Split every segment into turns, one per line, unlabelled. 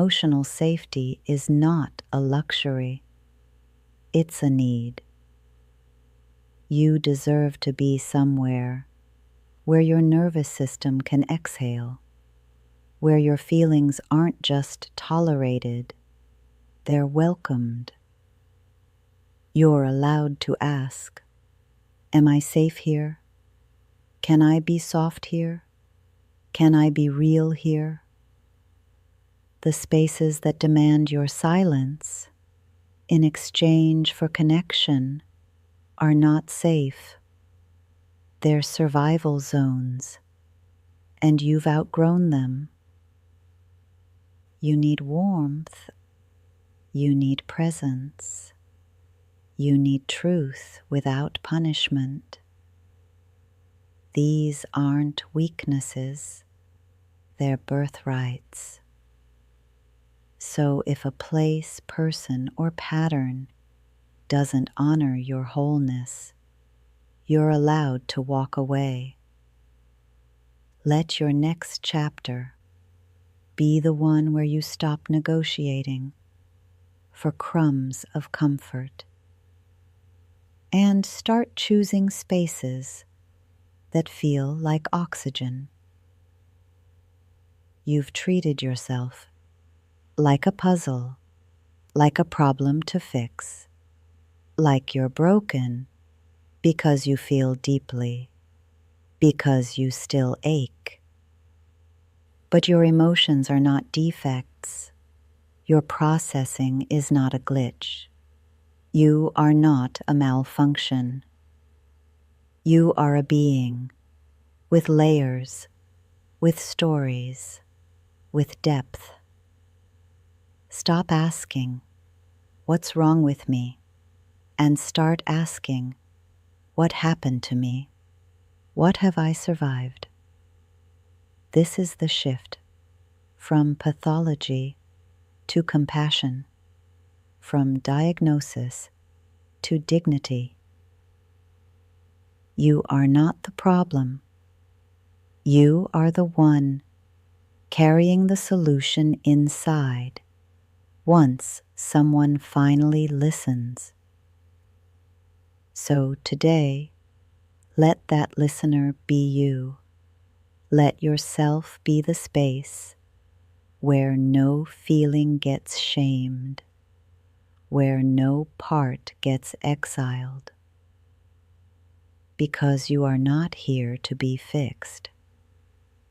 emotional safety is not a luxury. It's a need. You deserve to be somewhere where your nervous system can exhale, where your feelings aren't just tolerated, they're welcomed. You're allowed to ask, am I safe here? Can I be soft here? Can I be real here? The spaces that demand your silence in exchange for connection are not safe. They're survival zones, and you've outgrown them. You need warmth. You need presence. You need truth without punishment. These aren't weaknesses, they're birthrights. So if a place, person, or pattern doesn't honor your wholeness, you're allowed to walk away. Let your next chapter be the one where you stop negotiating for crumbs of comfort and start choosing spaces that feel like oxygen. You've treated yourself like a puzzle, like a problem to fix, like you're broken because you feel deeply, because you still ache. But your emotions are not defects. Your processing is not a glitch. You are not a malfunction. You are a being with layers, with stories, with depth. Stop asking, what's wrong with me? And start asking, what happened to me? What have I survived? This is the shift from pathology to compassion, from diagnosis to dignity. You are not the problem. You are the one carrying the solution inside once someone finally listens. So today, let that listener be you. Let yourself be the space where no feeling gets shamed, where no part gets exiled. Because you are not here to be fixed.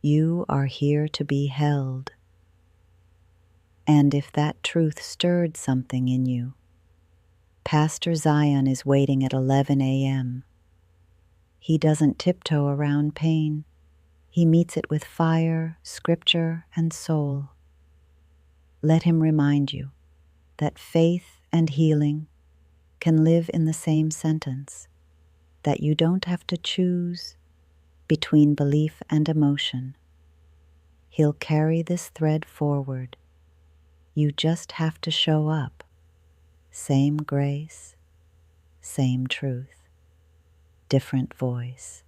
You are here to be held. And if that truth stirred something in you, Pastor Zion is waiting at 11 a.m. He doesn't tiptoe around pain. He meets it with fire, scripture, and soul. Let him remind you that faith and healing can live in the same sentence, that you don't have to choose between belief and emotion. He'll carry this thread forward. You just have to show up. Same grace, same truth, different voice.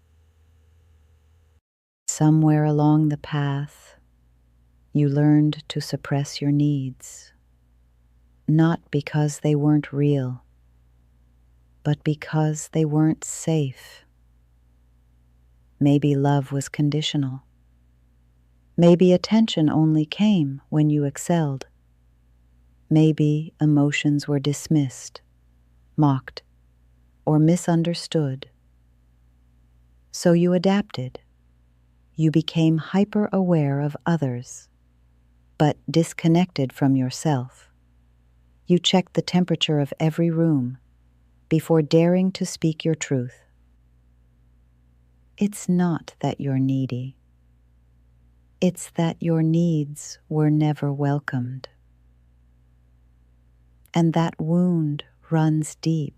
Somewhere along the path, you learned to suppress your needs, not because they weren't real, but because they weren't safe. Maybe love was conditional. Maybe attention only came when you excelled. Maybe emotions were dismissed, mocked, or misunderstood. So you adapted. You became hyper-aware of others, but disconnected from yourself. You checked the temperature of every room before daring to speak your truth. It's not that you're needy. It's that your needs were never welcomed. And that wound runs deep.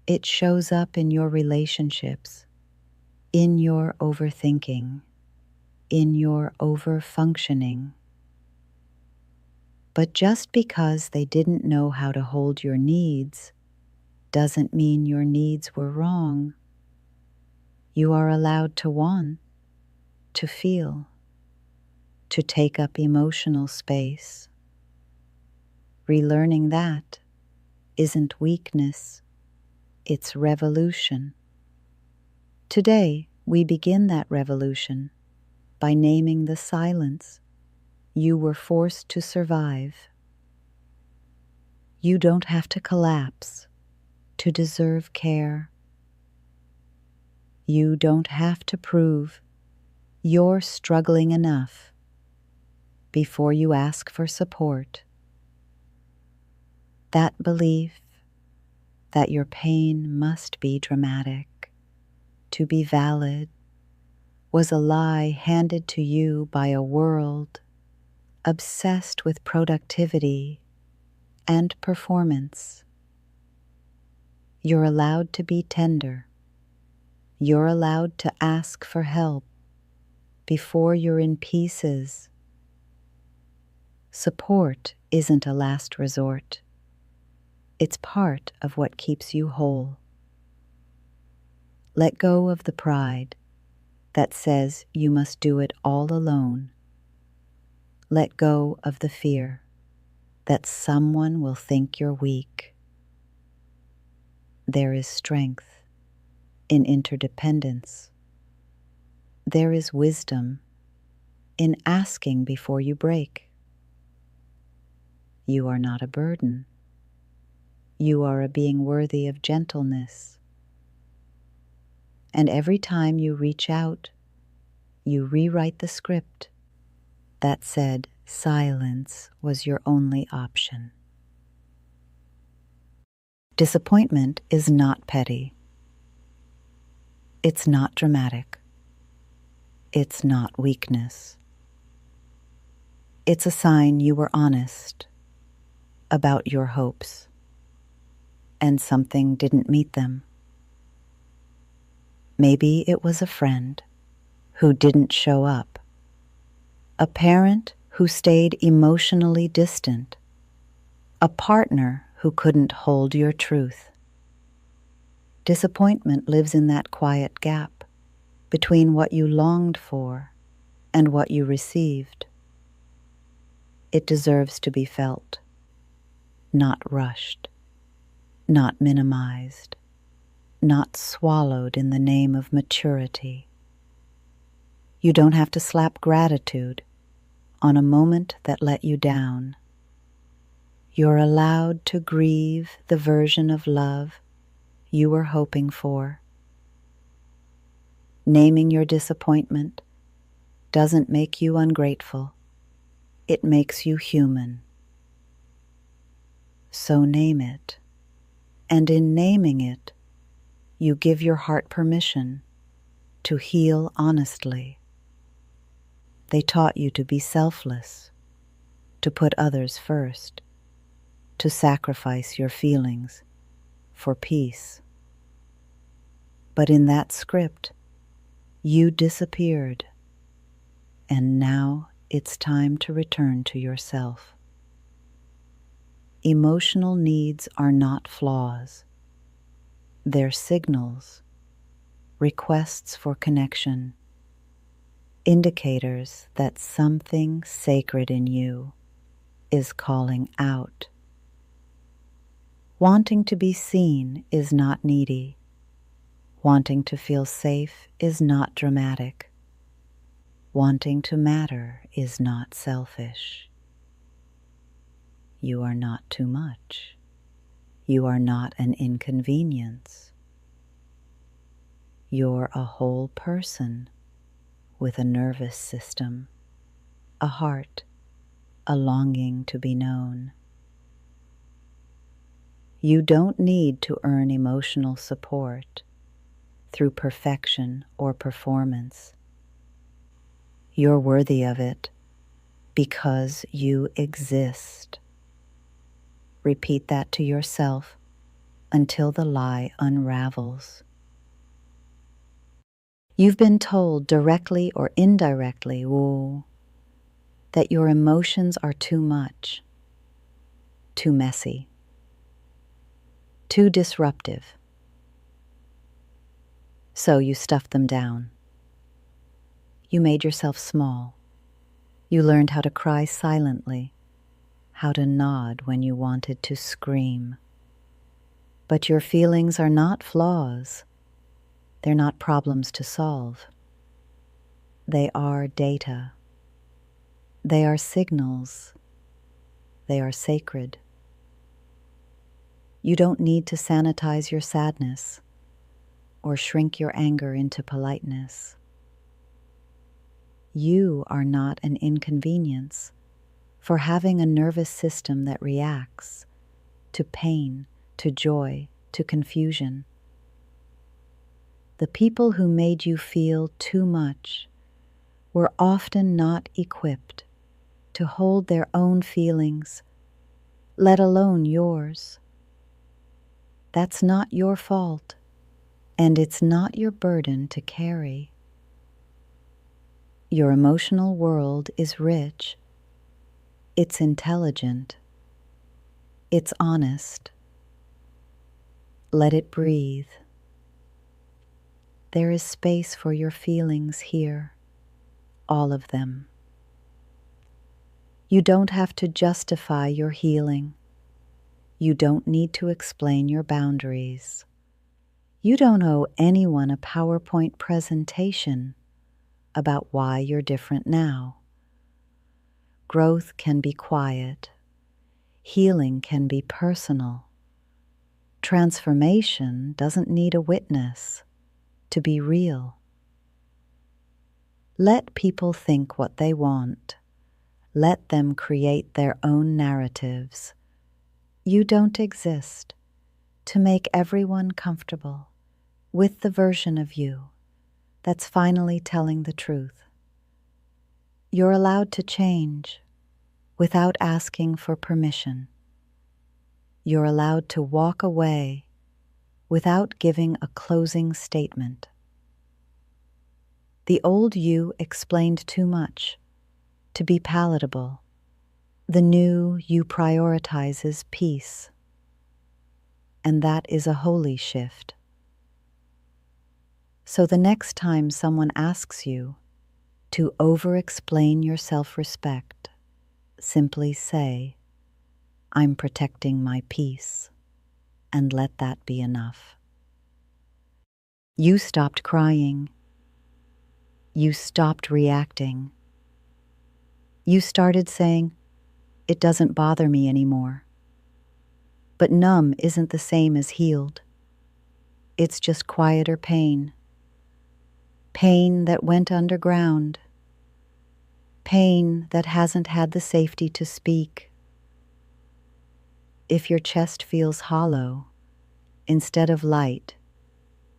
It shows up in your relationships, in your overthinking, in your overfunctioning. But just because they didn't know how to hold your needs doesn't mean your needs were wrong. You are allowed to want, to feel, to take up emotional space. Relearning that isn't weakness, it's revolution. Today, we begin that revolution by naming the silence you were forced to survive. You don't have to collapse to deserve care. You don't have to prove you're struggling enough before you ask for support. That belief that your pain must be dramatic to be valid was a lie handed to you by a world obsessed with productivity and performance. You're allowed to be tender. You're allowed to ask for help before you're in pieces. Support isn't a last resort. It's part of what keeps you whole. Let go of the pride that says you must do it all alone. Let go of the fear that someone will think you're weak. There is strength in interdependence. There is wisdom in asking before you break. You are not a burden. You are a being worthy of gentleness. And every time you reach out, you rewrite the script that said silence was your only option. Disappointment is not petty. It's not dramatic. It's not weakness. It's a sign you were honest about your hopes and something didn't meet them. Maybe it was a friend who didn't show up, a parent who stayed emotionally distant, a partner who couldn't hold your truth. Disappointment lives in that quiet gap between what you longed for and what you received. It deserves to be felt, not rushed, not minimized, not swallowed in the name of maturity. You don't have to slap gratitude on a moment that let you down. You're allowed to grieve the version of love you were hoping for. Naming your disappointment doesn't make you ungrateful. It makes you human. So name it, and in naming it, you give your heart permission to heal honestly. They taught you to be selfless, to put others first, to sacrifice your feelings for peace. But in that script, you disappeared, and now it's time to return to yourself. Emotional needs are not flaws. They're signals, requests for connection, indicators that something sacred in you is calling out. Wanting to be seen is not needy. Wanting to feel safe is not dramatic. Wanting to matter is not selfish. You are not too much. You are not an inconvenience. You're a whole person with a nervous system, a heart, a longing to be known. You don't need to earn emotional support through perfection or performance. You're worthy of it because you exist. Repeat that to yourself until the lie unravels. You've been told directly or indirectly, that your emotions are too much, too messy, too disruptive. So you stuffed them down. You made yourself small. You learned how to cry silently, how to nod when you wanted to scream. But your feelings are not flaws. They're not problems to solve. They are data. They are signals. They are sacred. You don't need to sanitize your sadness or shrink your anger into politeness. You are not an inconvenience for having a nervous system that reacts to pain, to joy, to confusion. The people who made you feel too much were often not equipped to hold their own feelings, let alone yours. That's not your fault, and it's not your burden to carry. Your emotional world is rich. It's intelligent. It's honest. Let it breathe. There is space for your feelings here, all of them. You don't have to justify your healing. You don't need to explain your boundaries. You don't owe anyone a PowerPoint presentation about why you're different now. Growth can be quiet. Healing can be personal. Transformation doesn't need a witness to be real. Let people think what they want. Let them create their own narratives. You don't exist to make everyone comfortable with the version of you that's finally telling the truth. You're allowed to change without asking for permission. You're allowed to walk away without giving a closing statement. The old you explained too much to be palatable. The new you prioritizes peace. And that is a holy shift. So the next time someone asks you to over-explain your self-respect, simply say, "I'm protecting my peace," and let that be enough. You stopped crying. You stopped reacting. You started saying, "It doesn't bother me anymore." But numb isn't the same as healed. It's just quieter pain. Pain that went underground. Pain that hasn't had the safety to speak. If your chest feels hollow instead of light,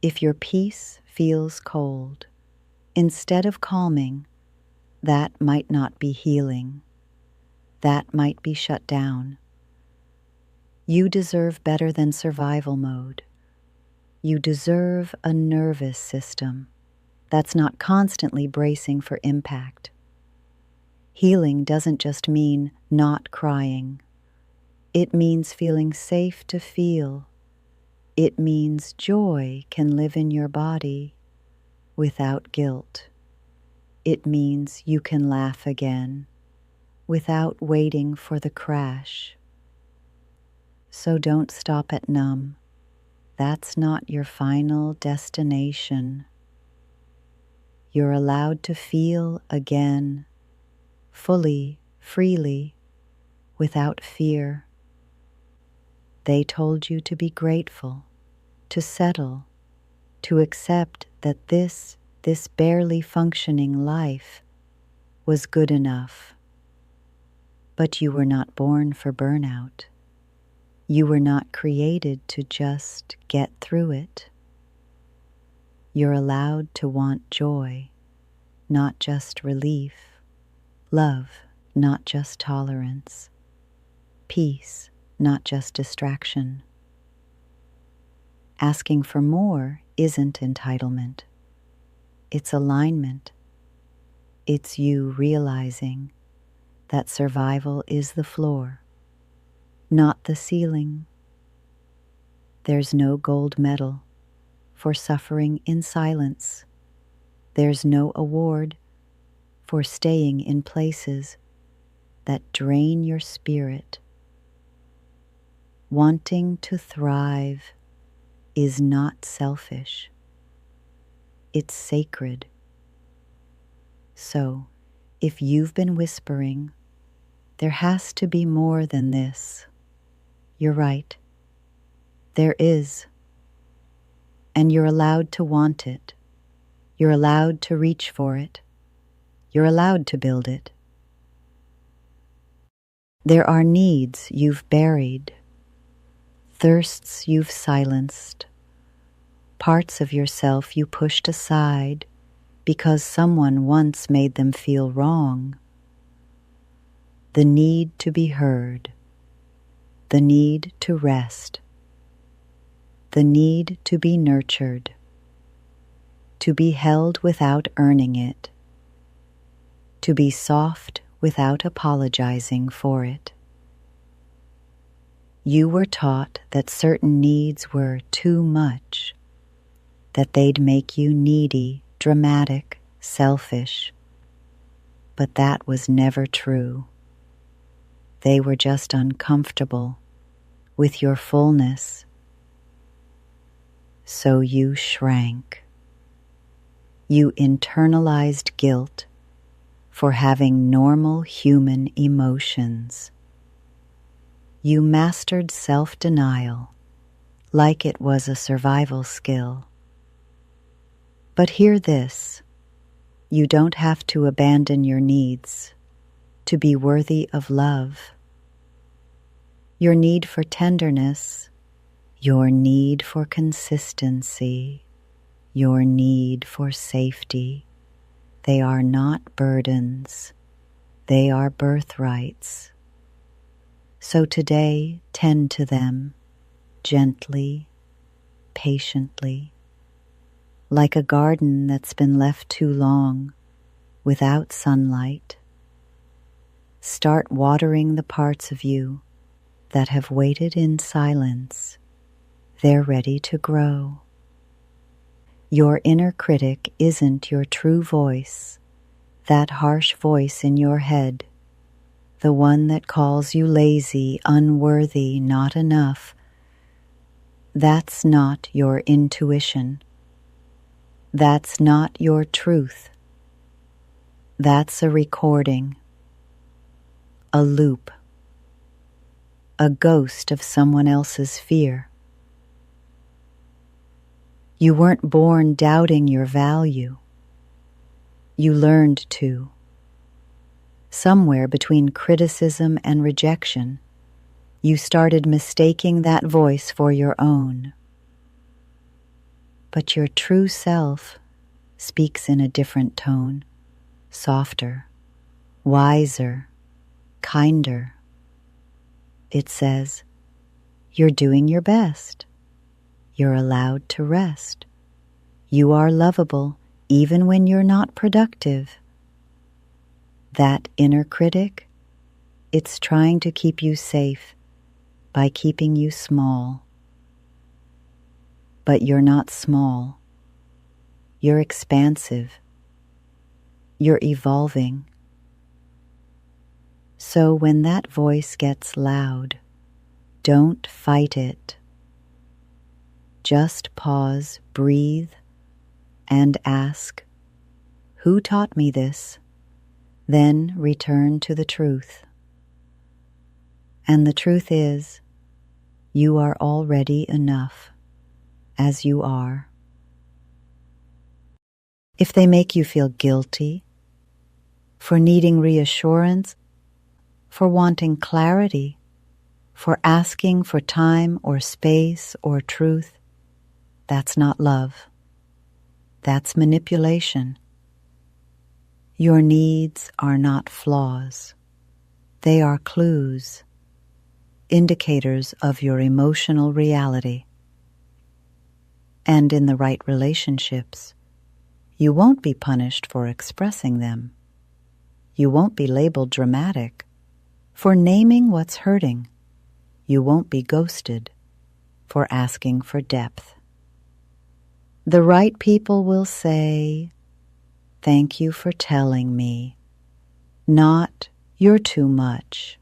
if your peace feels cold instead of calming, that might not be healing. That might be shut down. You deserve better than survival mode. You deserve a nervous system that's not constantly bracing for impact. Healing doesn't just mean not crying. It means feeling safe to feel. It means joy can live in your body without guilt. It means you can laugh again without waiting for the crash. So don't stop at numb. That's not your final destination. You're allowed to feel again, fully, freely, without fear. They told you to be grateful, to settle, to accept that this barely functioning life was good enough. But you were not born for burnout. You were not created to just get through it. You're allowed to want joy, not just relief, love, not just tolerance, peace, not just distraction. Asking for more isn't entitlement. It's alignment. It's you realizing that survival is the floor, not the ceiling. There's no gold medal for suffering in silence. There's no award for staying in places that drain your spirit. Wanting to thrive is not selfish. It's sacred. So, if you've been whispering, there has to be more than this, you're right. There is. And you're allowed to want it. You're allowed to reach for it. You're allowed to build it. There are needs you've buried, thirsts you've silenced, parts of yourself you pushed aside because someone once made them feel wrong. The need to be heard, the need to rest, the need to be nurtured, to be held without earning it, to be soft without apologizing for it. You were taught that certain needs were too much, that they'd make you needy, dramatic, selfish. But that was never true. They were just uncomfortable with your fullness. So you shrank. You internalized guilt for having normal human emotions. You mastered self-denial like it was a survival skill. But hear this, you don't have to abandon your needs to be worthy of love. Your need for tenderness, your need for consistency, your need for safety, they are not burdens, they are birthrights. So today, tend to them gently, patiently, like a garden that's been left too long without sunlight. Start watering the parts of you that have waited in silence. They're ready to grow. Your inner critic isn't your true voice, that harsh voice in your head, the one that calls you lazy, unworthy, not enough. That's not your intuition. That's not your truth. That's a recording, a loop, a ghost of someone else's fear. You weren't born doubting your value. You learned to. Somewhere between criticism and rejection, you started mistaking that voice for your own. But your true self speaks in a different tone, softer, wiser, kinder. It says, you're doing your best. You're allowed to rest. You are lovable even when you're not productive. That inner critic, it's trying to keep you safe by keeping you small. But you're not small. You're expansive. You're evolving. So when that voice gets loud, don't fight it. Just pause, breathe, and ask, who taught me this? Then return to the truth. And the truth is, you are already enough, as you are. If they make you feel guilty for needing reassurance, for wanting clarity, for asking for time or space or truth, that's not love. That's manipulation. Your needs are not flaws. They are clues, indicators of your emotional reality. And in the right relationships, you won't be punished for expressing them. You won't be labeled dramatic for naming what's hurting. You won't be ghosted for asking for depth. The right people will say, "Thank you for telling me. not "you're too much."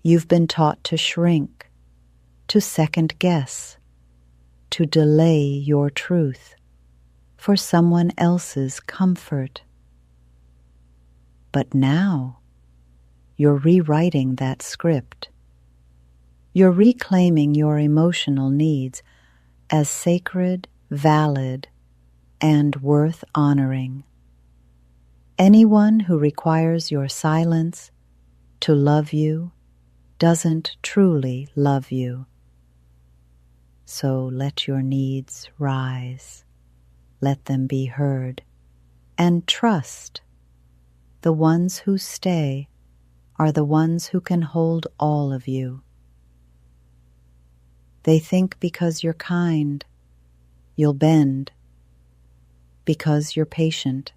You've been taught to shrink, to second guess, to delay your truth for someone else's comfort. But now you're rewriting that script. You're reclaiming your emotional needs as sacred, valid, and worth honoring. Anyone who requires your silence to love you doesn't truly love you. So let your needs rise. Let them be heard. And trust the ones who stay are the ones who can hold all of you. They think because you're kind, you'll bend. Because you're patient,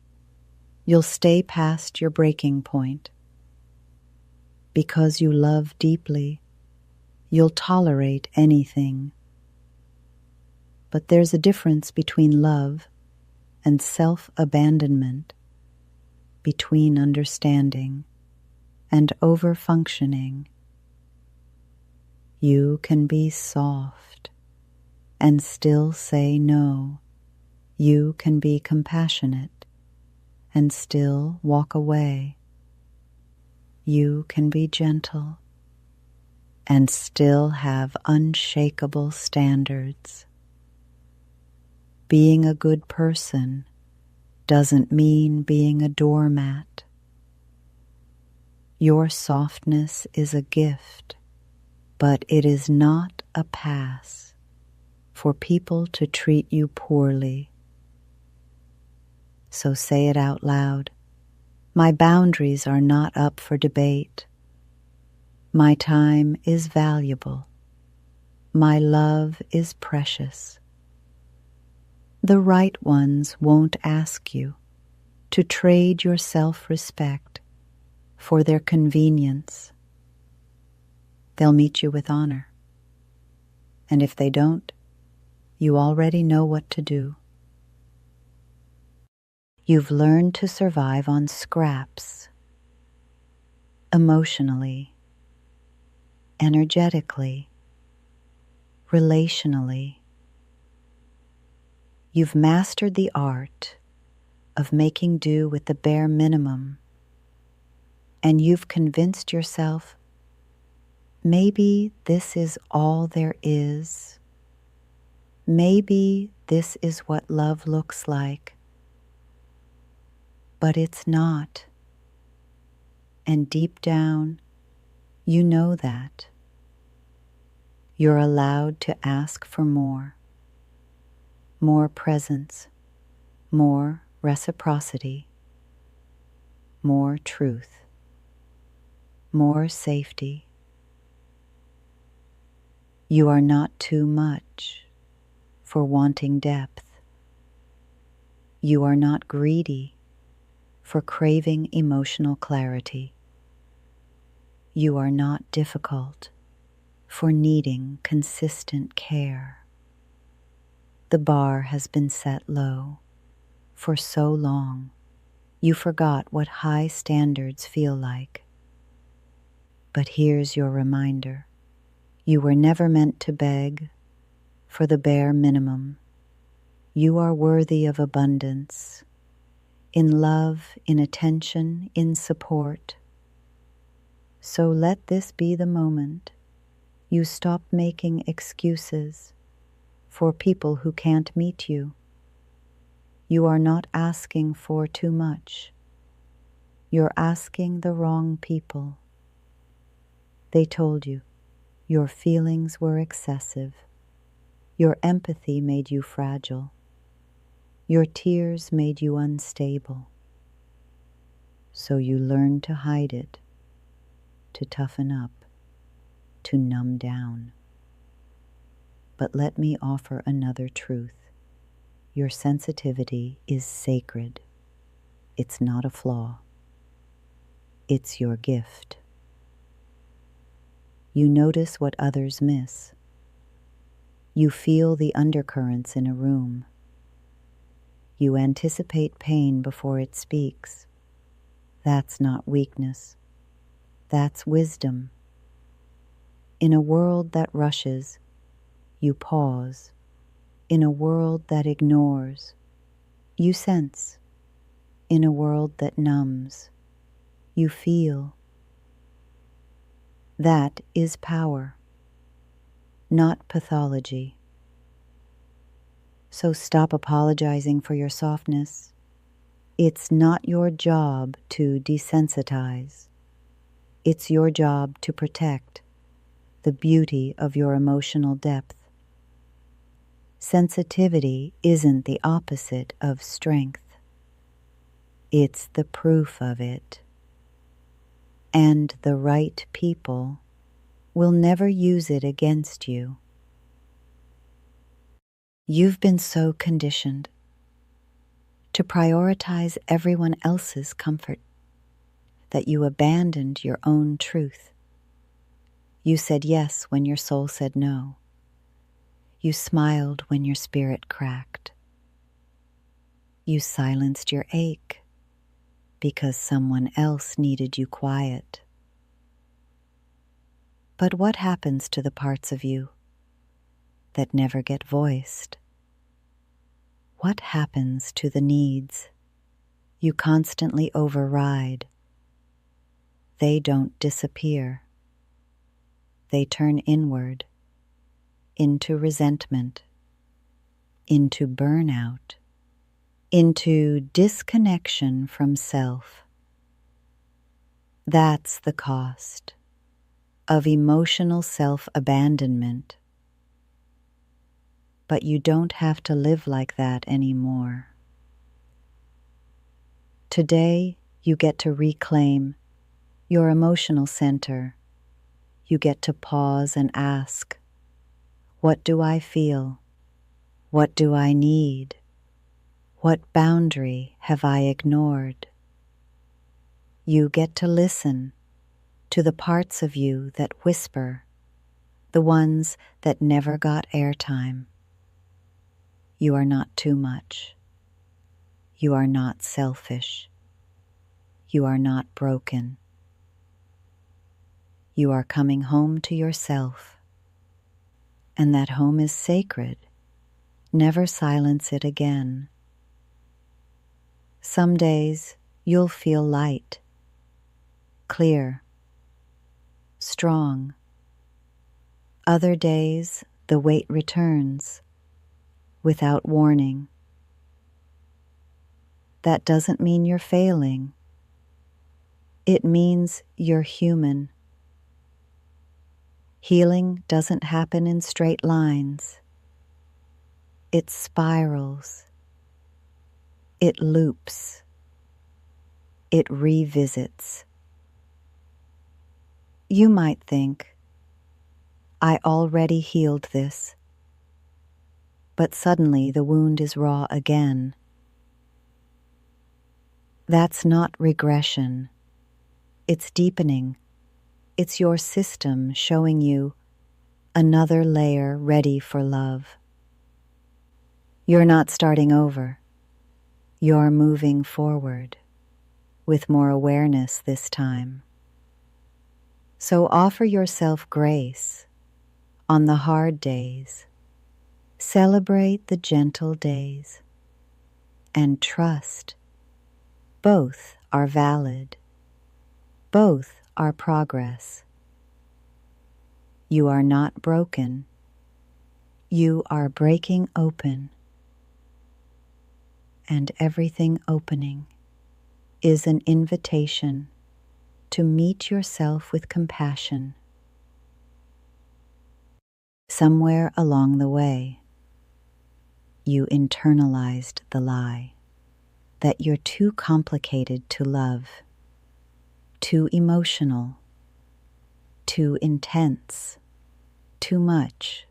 you'll stay past your breaking point. Because you love deeply, you'll tolerate anything. But there's a difference between love and self-abandonment, between understanding and over-functioning. You can be soft and still say no. You can be compassionate and still walk away. You can be gentle and still have unshakable standards. Being a good person doesn't mean being a doormat. Your softness is a gift, but it is not a pass for people to treat you poorly. So say it out loud. My boundaries are not up for debate. My time is valuable. My love is precious. The right ones won't ask you to trade your self-respect for their convenience. They'll meet you with honor. And if they don't, you already know what to do. You've learned to survive on scraps, emotionally, energetically, relationally. You've mastered the art of making do with the bare minimum, and you've convinced yourself maybe this is all there is. Maybe this is what love looks like. But it's not. And deep down, you know that. You're allowed to ask for more. More presence, more reciprocity, more truth, more safety. You are not too much for wanting depth. You are not greedy for craving emotional clarity. You are not difficult for needing consistent care. The bar has been set low for so long, you forgot what high standards feel like. But here's your reminder. You were never meant to beg for the bare minimum. You are worthy of abundance, in love, in attention, in support. So let this be the moment you stop making excuses for people who can't meet you. You are not asking for too much. You're asking the wrong people. They told you your feelings were excessive. Your empathy made you fragile. Your tears made you unstable. So you learned to hide it, to toughen up, to numb down. But let me offer another truth. Your sensitivity is sacred. It's not a flaw. It's your gift. You notice what others miss. You feel the undercurrents in a room. You anticipate pain before it speaks. That's not weakness. That's wisdom. In a world that rushes, you pause. In a world that ignores, you sense. In a world that numbs, you feel. That is power, not pathology. So stop apologizing for your softness. It's not your job to desensitize. It's your job to protect the beauty of your emotional depth. Sensitivity isn't the opposite of strength. It's the proof of it. And the right people will never use it against you. You've been so conditioned to prioritize everyone else's comfort that you abandoned your own truth. You said yes when your soul said no. You smiled when your spirit cracked. You silenced your ache because someone else needed you quiet. But what happens to the parts of you that never get voiced? What happens to the needs you constantly override? They don't disappear. They turn inward, into resentment, into burnout, into disconnection from self. That's the cost of emotional self-abandonment. But you don't have to live like that anymore. Today, you get to reclaim your emotional center. You get to pause and ask, what do I feel? What do I need? What boundary have I ignored? You get to listen to the parts of you that whisper, the ones that never got airtime. You are not too much. You are not selfish. You are not broken. You are coming home to yourself, and that home is sacred. Never silence it again. Some days you'll feel light, clear, strong. Other days the weight returns without warning. That doesn't mean you're failing. It means you're human. Healing doesn't happen in straight lines. It spirals. It loops. It revisits. You might think, I already healed this. But suddenly the wound is raw again. That's not regression. It's deepening. It's your system showing you another layer ready for love. You're not starting over. You're moving forward with more awareness this time. So offer yourself grace on the hard days. Celebrate the gentle days. And trust. Both are valid. Both are progress. You are not broken. You are breaking open. And everything opening is an invitation to meet yourself with compassion. Somewhere along the way, you internalized the lie that you're too complicated to love, too emotional, too intense, too much.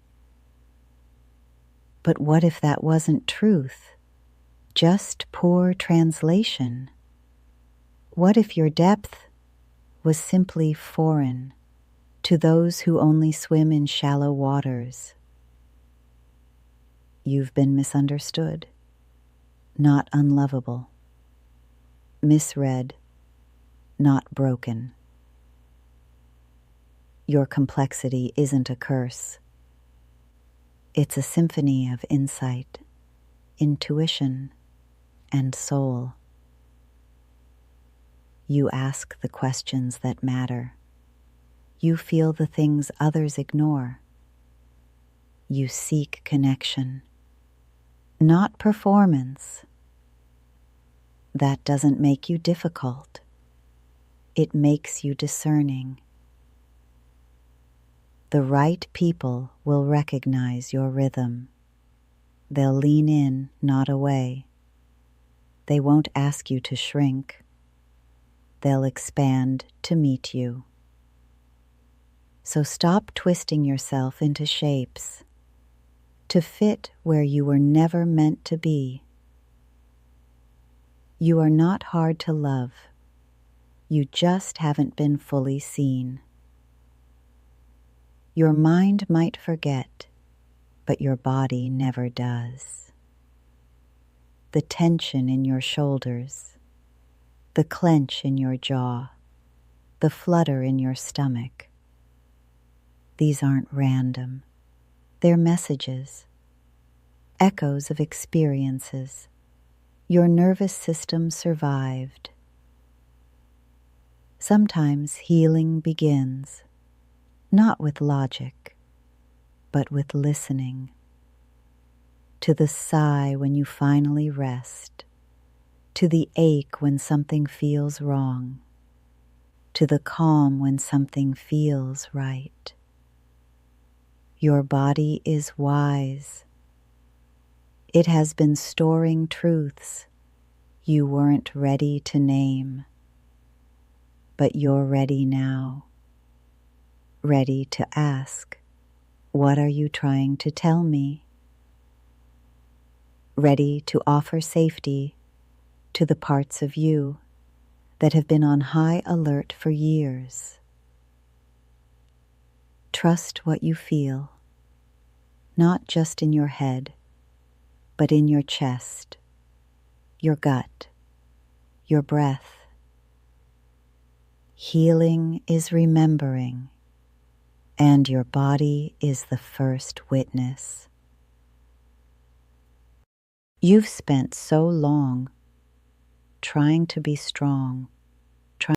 But what if that wasn't truth? Just poor translation? What if your depth was simply foreign to those who only swim in shallow waters? You've been misunderstood, not unlovable, misread, not broken. Your complexity isn't a curse. It's a symphony of insight, intuition, and soul. You ask the questions that matter. You feel the things others ignore. You seek connection, not performance. That doesn't make you difficult. It makes you discerning. The right people will recognize your rhythm. They'll lean in, not away. They won't ask you to shrink. They'll expand to meet you. So stop twisting yourself into shapes to fit where you were never meant to be. You are not hard to love. You just haven't been fully seen. Your mind might forget, but your body never does. The tension in your shoulders, the clench in your jaw, the flutter in your stomach. These aren't random. They're messages, echoes of experiences. Your nervous system survived. Sometimes healing begins, not with logic, but with listening. To the sigh when you finally rest, to the ache when something feels wrong, to the calm when something feels right. Your body is wise. It has been storing truths you weren't ready to name, but you're ready now. Ready to ask, what are you trying to tell me? Ready to offer safety to the parts of you that have been on high alert for years. Trust what you feel, not just in your head, but in your chest, your gut, your breath. Healing is remembering, and your body is the first witness. You've spent so long trying to be strong,